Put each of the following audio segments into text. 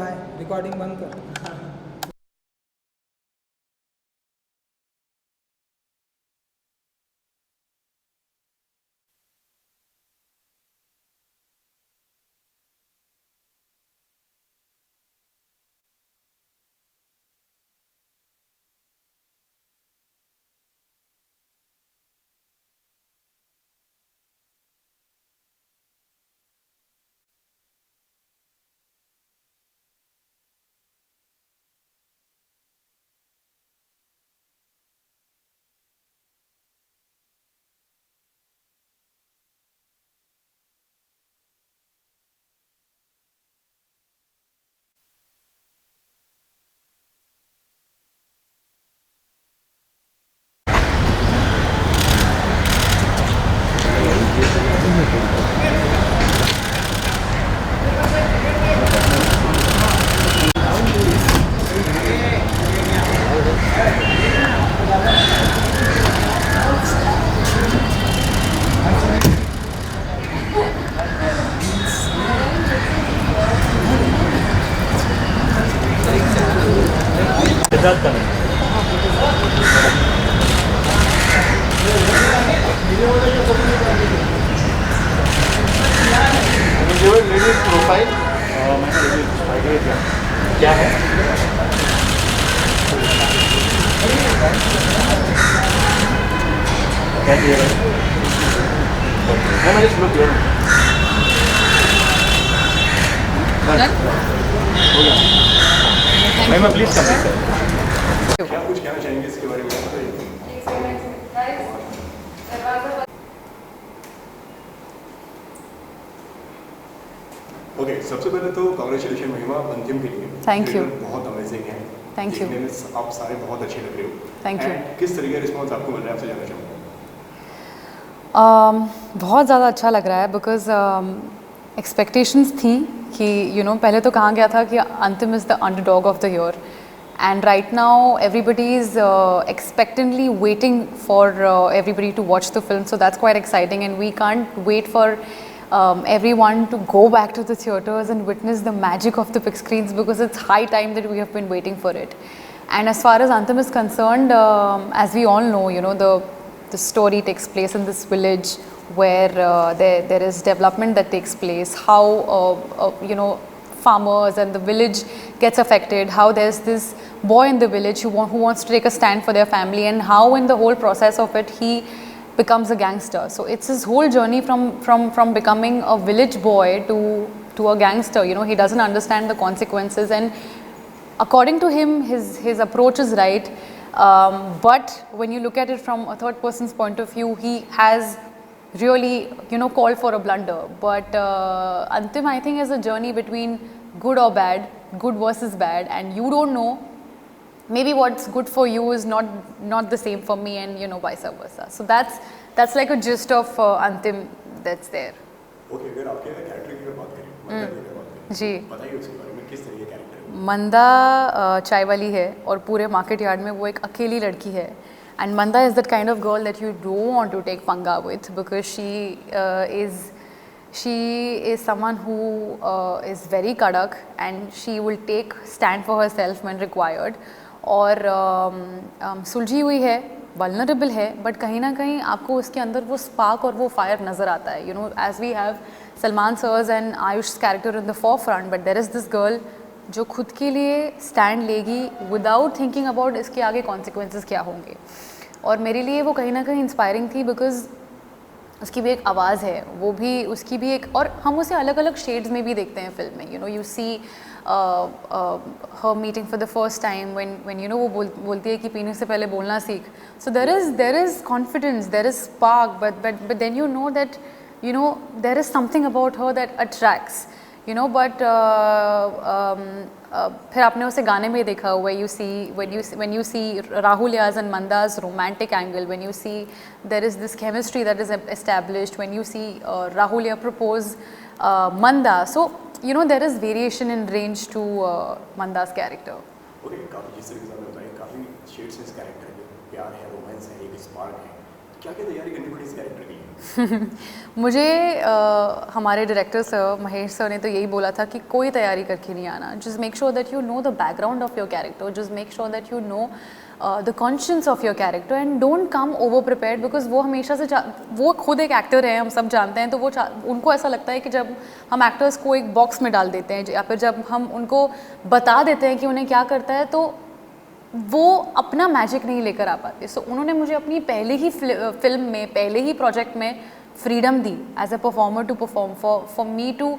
भाई, रिकॉर्डिंग बंद कर। सिद्धार्थ का प्रोफाइल क्या है? क्या दिया मैं जस्ट लुक हियर हो गया मैं प्लीज कंप्लीट कर क्या कुछ कहना चाहेंगे इसके बारे में बताइए। ओके, सबसे पहले तो कांग्रेचुलेशन महिमा अंतिम के लिए। Thank you. बहुत अमेजिंग है। Thank you. देखने में आप सारे बहुत अच्छे लग रहे हो। Thank you. किस तरीके का रिस्पॉन्स आपको मिल रहा है, आपसे जानना चाहूँगा। बहुत ज़्यादा अच्छा लग रहा है बिकॉज एक्सपेक्टेशंस थी कि पहले तो कहा गया था कि Antim is the underdog of the year and right now everybody is expectantly waiting for everybody to watch the film, so that's quite exciting and we can't wait for everyone to go back to the theaters and witness the magic of the big screens because it's high time that we have been waiting for it. And as far as Antim is concerned, as we all know, the story takes place in this village where there is development that takes place, how farmers and the village gets affected, how there's this boy in the village who wants to take a stand for their family, and how in the whole process of it he becomes a gangster. So it's his whole journey from becoming a village boy to a gangster. He doesn't understand the consequences, and according to him his approach is right, but when you look at it from a third person's point of view, he has really called for a blunder. But Antim, I think, is a journey between good or bad, good versus bad, and you don't know, maybe what's good for you is not the same for me, and vice versa. So that's like a gist of Antim that's there. Okay, अगर आपके character की बात करें, मंदा की अगर बात करें, जी। बताइए उसके बारे में, किस तरह के कैरेक्टर है? मंदा चाय वाली है और पूरे मार्केट यार्ड में वो एक अकेली लड़की है, and Manda is that kind of girl that you don't want to take पंगा with because she is someone who is very kadak and she will take stand for herself when required, और सुलझी हुई है, वल्नरेबल है, but कहीं ना कहीं आपको उसके अंदर वो स्पार्क और वो फायर नज़र आता है. As we have Salman sir's and Ayush character in the forefront, but there is this girl जो खुद के लिए स्टैंड लेगी विदाउट थिंकिंग अबाउट इसके आगे कॉन्सिक्वेंसेस क्या होंगे. और मेरे लिए वो कहीं ना कहीं इंस्पायरिंग थी बिकॉज उसकी भी एक आवाज़ है, वो भी उसकी भी एक, और हम उसे अलग अलग शेड्स में भी देखते हैं फिल्म में. You see her meeting for the first time when वो बोलती है कि पीने से पहले बोलना सीख. So there is confidence, there is spark, but then you know that there is something about her that attracts, but फिर आपने उसे गाने में देखा हुआ, when you see Rahul Yaz and Manda's romantic angle, when you see there is this chemistry that is established, when you see Rahul Yaz propose Manda, so there is variation in range to Manda's character. Okay, काफ़ी जिस तरीके से आपने बताया, काफ़ी shades हैं इस character में, प्यार है, रोमांस है, एक स्पार्क है, क्या क्या तैयारी करनी पड़ी इस कैरेक्टर के लिए? मुझे हमारे डायरेक्टर सर महेश सर ने तो यही बोला था कि कोई तैयारी करके नहीं आना, just make sure that you know the background of your character, just make sure that you know the conscience of your character and don't come over prepared, because वो हमेशा से वो खुद एक एक्टर है, हम सब जानते हैं, तो वो उनको ऐसा लगता है कि जब हम एक्टर्स को एक बॉक्स में डाल देते हैं या फिर जब हम उनको बता देते हैं कि उन्हें क्या करता है, तो वो अपना मैजिक नहीं लेकर आ पाते. सो उन्होंने मुझे अपनी पहले ही फिल्म में, पहले ही प्रोजेक्ट में फ्रीडम दी as a performer to perform, for me to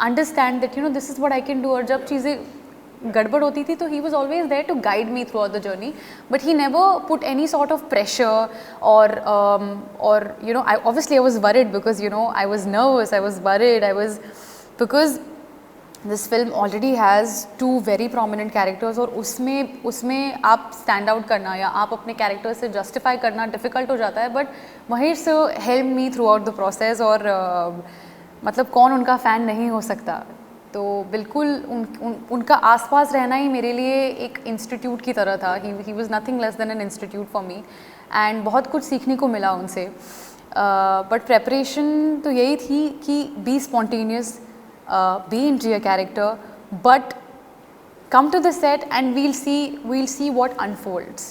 understand that you know this is what I can do. और जब चीज़ें गड़बड़ होती थी तो he was always there to guide me throughout the journey, but he never put any sort of pressure और you know, obviously I was worried because you know I was nervous, I was worried, because this film already has 2 very prominent characters, और उसमें आप stand out करना या आप अपने character से justify करना डिफ़िकल्ट हो जाता है. But Mahesh help me throughout the process, और मतलब कौन उनका फ़ैन नहीं हो सकता. तो बिल्कुल उनका आसपास रहना ही मेरे लिए एक इंस्टीट्यूट की तरह था. He was nothing less than an institute for me, and बहुत कुछ सीखने को मिला उनसे. बट प्रेपरेशन तो यही थी कि be spontaneous, be into your character, but come to the set and we'll see what unfolds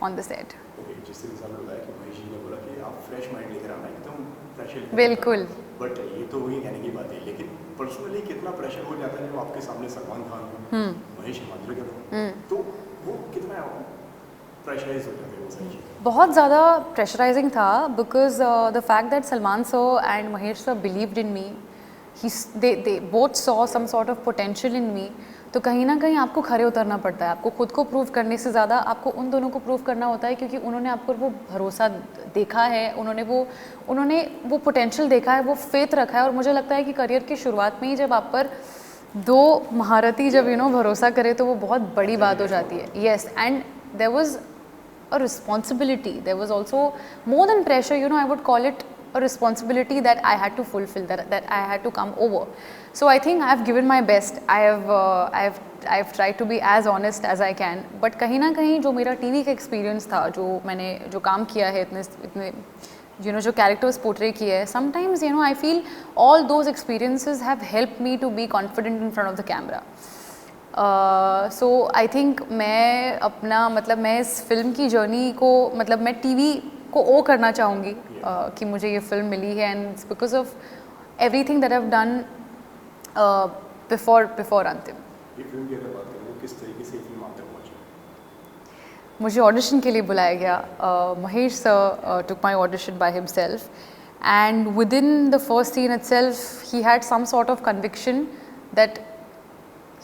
on the set. Okay, जिस तरीके से आपने बताया कि महेश जी ने बोला कि आप फ्रेश माइंड लेकर आना, एकदम फ्रेश. बिल्कुल. बट ये तो वही कहने की बात है, लेकिन पर्सनली कितना प्रेशर हो जाता है जब आपके सामने सलमान खान, महेश हिमाद्री, तो वो कितना प्रेशराइज हो जाते हैं वो सारी चीज़ें? बहुत ज़्यादा प्रेशराइजिंग था, because the fact that Salman sir and Mahesh sir believed in me, they both saw some sort of potential in me. तो कहीं ना कहीं आपको खरे उतरना पड़ता है. आपको खुद को प्रूव करने से ज़्यादा आपको उन दोनों को प्रूव करना होता है, क्योंकि उन्होंने आपको वो भरोसा देखा है, उन्होंने वो पोटेंशियल देखा है, वो फेथ रखा है. और मुझे लगता है कि करियर की शुरुआत में ही जब आप पर 2 महारथी जब भरोसा करे तो वो बहुत बड़ी बात हो जाती है. Yes, and there was a responsibility, there was also more than pressure, I would call it a responsibility that I had to fulfill, that I had to come over. So I think I have given my best. I have tried to be as honest as I can. But कहीं ना कहीं जो मेरा TV का experience था, जो काम किया है, इतने जो characters portray किए हैं, sometimes I feel all those experiences have helped me to be confident in front of the camera. So I think मैं इस फिल्म की जर्नी को मैं TV को ओ करना चाहूँगी कि मुझे ये फिल्म मिली है, and it's because of everything that I have done before अंतिम. ये फिल्म की अगर बात करें तो किस तरीके से ये फिल्म आप तक पहुंची? मुझे ऑडिशन के लिए बुलाया गया. Mahesh sir took my audition by himself, and within the first scene itself he had some sort of conviction that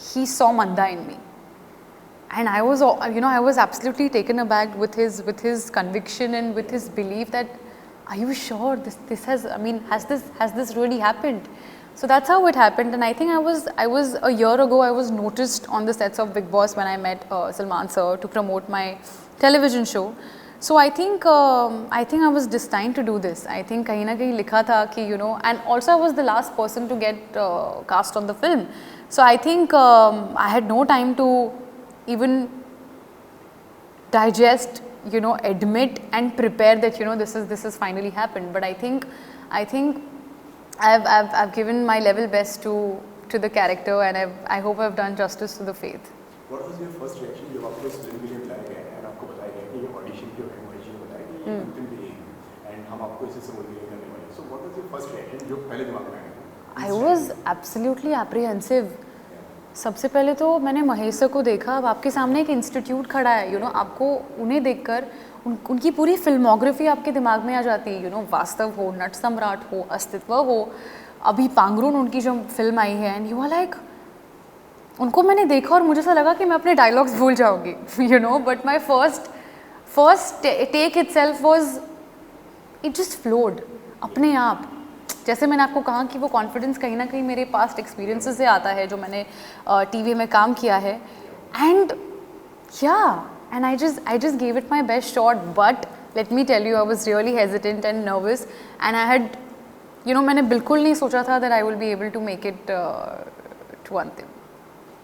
he saw Manda in me, and I was absolutely taken aback with his conviction and with his belief that, are you sure this has this really happened? So that's how it happened. And I think I was a year ago I was noticed on the sets of Big Boss when I met Salman sir to promote my television show. So I think I was destined to do this. I think कहीं ना कहीं लिखा था कि and also I was the last person to get cast on the film. So I think I had no time to even digest, admit and prepare that this has finally happened. But I think I've given my level best to the character, and I hope I've done justice to the faith. What was your first reaction जब आपको इस film के लिए बुलाया गया और आपको बताया गया कि ये ऑडिशन की महेश जी ने बताया कि ये अंतिम भी है एंड हम आपको इसे समझ नहीं करने वाले? So what was your first reaction जो पहले दिमाग में आया? I was absolutely apprehensive. सबसे पहले तो मैंने महेश सर को देखा. अब आपके सामने एक इंस्टीट्यूट खड़ा है, आपको उन्हें देखकर उनकी पूरी फिल्मोग्राफी आपके दिमाग में आ जाती है. वास्तव हो, नट सम्राट हो, अस्तित्व हो, अभी पांगरून उनकी जो फिल्म आई है, एंड यू आर लाइक, उनको मैंने देखा और मुझे ऐसा लगा कि मैं अपने डायलॉग्स भूल जाऊँगी, but my first take itself was, it just flowed अपने आप. जैसे मैंने आपको कहा कि वो कॉन्फिडेंस कहीं ना कहीं मेरे पास्ट एक्सपीरियंसेस से आता है, जो मैंने टीवी में काम किया है, and I just give it my best shot. But let me tell you, I was really hesitant and nervous, and I had मैंने बिल्कुल नहीं सोचा था that I will be able to make it to Antim.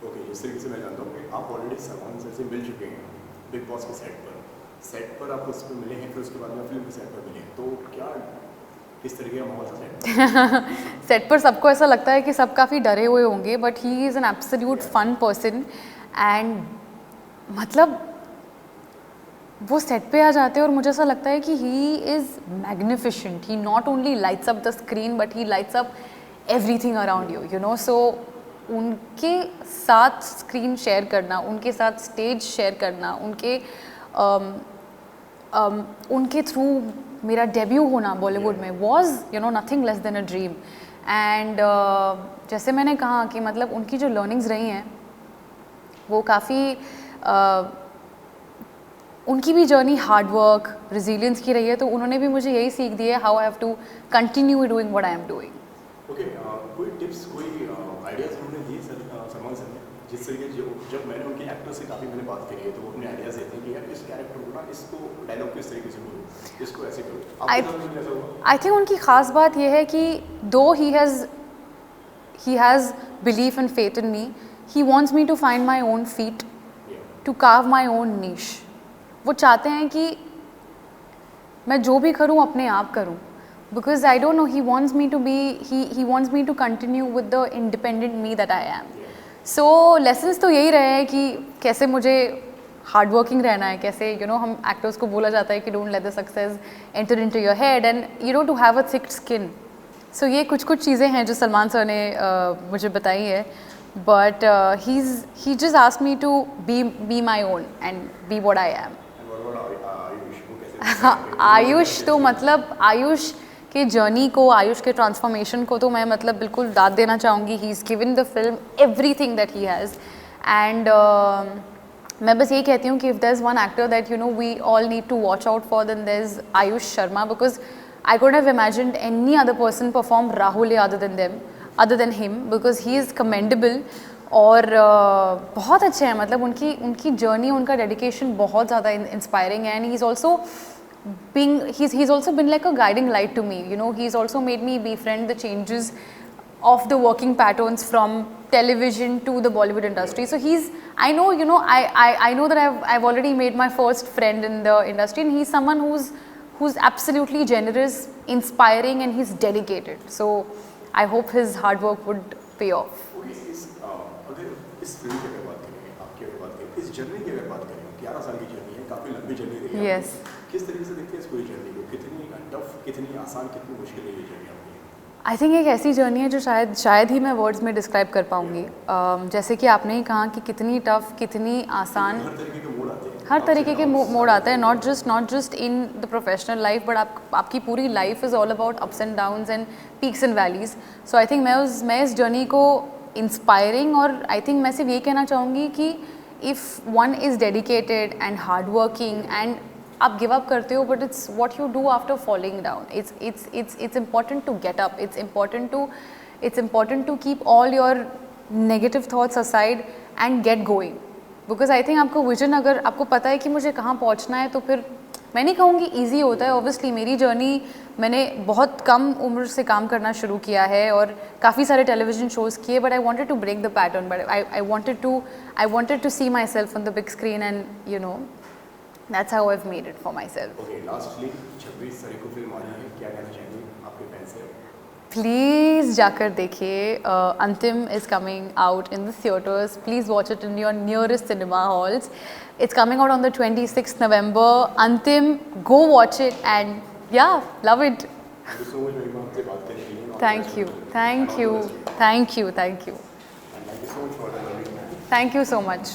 Okay, जिस तरीके से मैं जानता हूँ कि आप ऑलरेडी सलमान सर से मिल चुके हैं बिग बॉस के सेट पर. सेट पर आप उसको मिले हैं, फिर उसके बाद में फिल्म के सेट पर मिले, तो क्या किस तरीके का माहौल था सेट? सेट पर सबको ऐसा लगता है कि सब काफ़ी डरे हुए होंगे, but he is an absolute fun person and मतलब वो सेट पे आ जाते हैं और मुझे ऐसा लगता है कि he is magnificent. He not only lights up the screen but he lights up everything around you, you know. So उनके साथ स्क्रीन शेयर करना, उनके साथ स्टेज शेयर करना, उनके थ्रू मेरा डेब्यू होना बॉलीवुड में was you know nothing less than a dream. And जैसे मैंने कहा कि मतलब उनकी जो लर्निंग्स रही हैं वो काफ़ी उनकी भी जर्नी हार्ड वर्क रेजिलियंस की रही है, तो उन्होंने भी मुझे यही सीख दी है how I have to continue doing what I am doing. Okay, कोई टिप्स, कोई आइडियाज़ उन्होंने दिए सलमान सर ने, जिस तरीके जब मैंने उनके एक्टर से काफ़ी मैंने बात करी है तो वो अपने आइडियाज़ देते हैं कि यार इस कैरेक्टर को ना, इसको डायलॉग किस तरीके से बोलो, इसको ऐसे करो. आई थिंक उनकी ख़ास बात यह है कि दो he has belief and faith in me, he wants me to find my own feet, to carve my own niche. वो चाहते हैं कि मैं जो भी करूं अपने आप करूं, because I don't know, he wants me to be, he wants me to continue with the independent me that I am. So lessons तो यही रहे हैं कि कैसे मुझे हार्ड वर्किंग रहना है, कैसे यू नो हम एक्टर्स को बोला जाता है कि don't let the success enter into your head and you know to have a thick skin. So ये कुछ चीज़ें हैं जो सलमान सर ने मुझे बताई है, but he just asked me to be my own and be what I am. Ayush तो मतलब आयुष के जर्नी को, आयुष के ट्रांसफॉर्मेशन को तो मैं मतलब बिल्कुल दाद देना चाहूँगी. He is given the film everything that he has and मैं बस ये कहती हूँ कि if there is one actor that you know we all need to watch out for, then there is Ayush Sharma, because I couldn't have imagined any other person perform Rahul other than him, because he is commendable और बहुत अच्छे हैं. मतलब उनकी journey, उनका dedication बहुत ज़्यादा inspiring है. And he's also been like a guiding light to me, you know. He's also made me befriend the changes of the working patterns from television to the Bollywood industry. So I know, you know, I know that I've already made my first friend in the industry, and he's someone who's absolutely generous, inspiring, and he's dedicated. So I hope his hard work would pay off. अगर इस film की अगर बात करें, आपकी अगर बात करें, इस जर्नी की अगर बात करें, 11 साल की जर्नी है, काफ़ी लंबी जर्नी रही है. Yes. किस तरीके से देखते हैं इस पूरी जर्नी को? कितनी टफ, कितनी आसान, कितनी मुश्किल है ये जर्नी आपकी? आई थिंक एक ऐसी जर्नी है जो शायद ही मैं वर्ड्स में डिस्क्राइब कर पाऊँगी. जैसे कि आपने ही कहा कि कितनी टफ, कितनी आसान, हर तरीके के मोड़ आते हैं. हर तरीके के मोड आते हैं. Not just in the professional life, but आपकी पूरी life is all about ups and downs and peaks and valleys. So I think मैं इस जर्नी को इंस्पायरिंग, और आई थिंक मैं सिर्फ ये कहना चाहूँगी कि if one is dedicated and hard working and आप गिव अप करते हो, but it's what you do after falling down. It's important to get up. It's important to keep all your negative thoughts aside and get going. Because I think आपको vision, अगर आपको पता है कि मुझे कहाँ पहुँचना है, तो फिर मैं नहीं कहूँगी ईजी होता है. ऑब्वियसली मेरी जर्नी, मैंने बहुत कम उम्र से काम करना शुरू किया है और काफ़ी सारे टेलीविजन शोज़ किए, but I wanted to break the pattern. But I wanted to see my self on the big screen, and you know that's how I have made it for my self. Okay, lastly 26 तारीख को film आ रही है, क्या कहना चाहेंगे आपके fans से? Please जाकर देखिए. अंतिम is coming out in the theatres. Please watch it in your nearest cinema halls. It's coming out on the 26th November. Antim, go watch it and yeah, love it. Thank you so much, Mahima, आपसे बात करने के लिए. Thank you. And thank you so much for the lovely. Thank you so much.